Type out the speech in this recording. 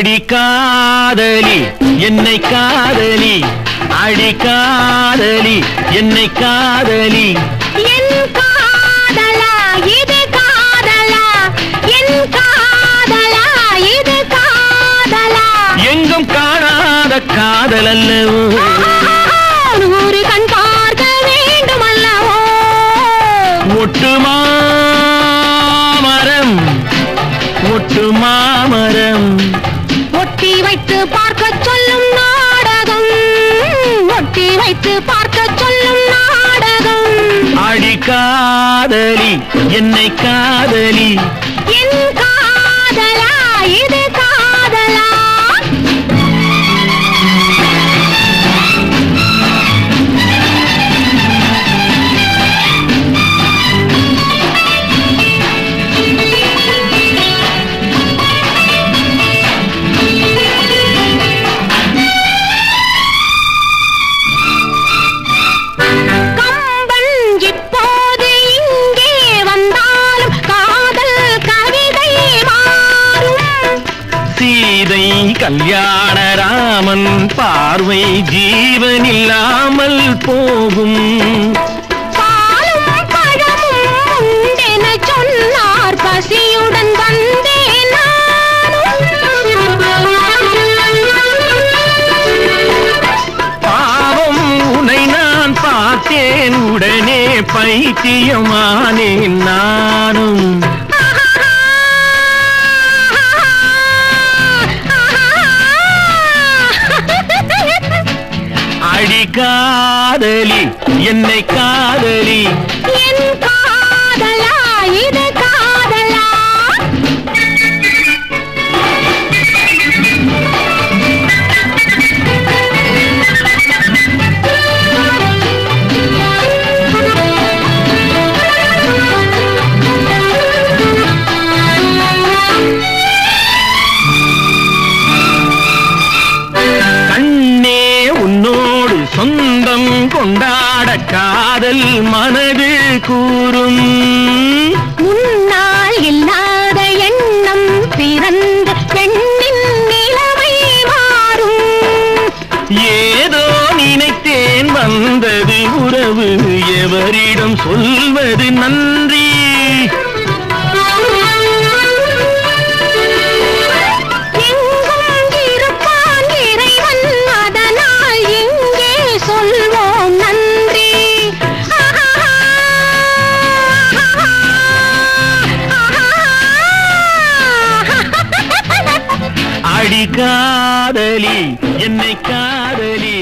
அடி காதலி என்னை காதலி, அடி காதலி என்னை காதலி. என் காதலா இது காதலா, என் காதலா இது காதலா. எங்கும் காணாத காதல் அல்லவோ, நூறு கண் பார்க்க வேண்டும் அல்லவோ. ஒட்டு மாமரம், ஒட்டு மாமரம், ஒட்டி வைத்து பார்க்க சொல்லும் நாடகம், ஒட்டி வைத்து பார்க்க சொல்லும் நாடகம். அடி காதலி என்னை காதலி. என் காதலா இது காதலா. கல்யாண ராமன் பார்வை ஜீவன் இல்லாமல் போகும். பாலும் பழமும் உண்டென சொன்னார், பசியுடன் வந்தேன் பாவம் உன்னை நான் பார்த்தேன், உடனே பைத்தியமானேன் நானும். அடி காதலி என்னை காதலி. என் காதலா இது காதலா. சொந்தம் கொண்டாட காதல் மனது கூறும். முன்னால் இல்லாத எண்ணம் பிறந்த பெண்ணின் நிலைமை மாறும். ஏதோ நினைத்தேன் வந்தது உறவு, எவரிடம் சொல்வது நன்றி. அடி காதலி என்னை காதலி.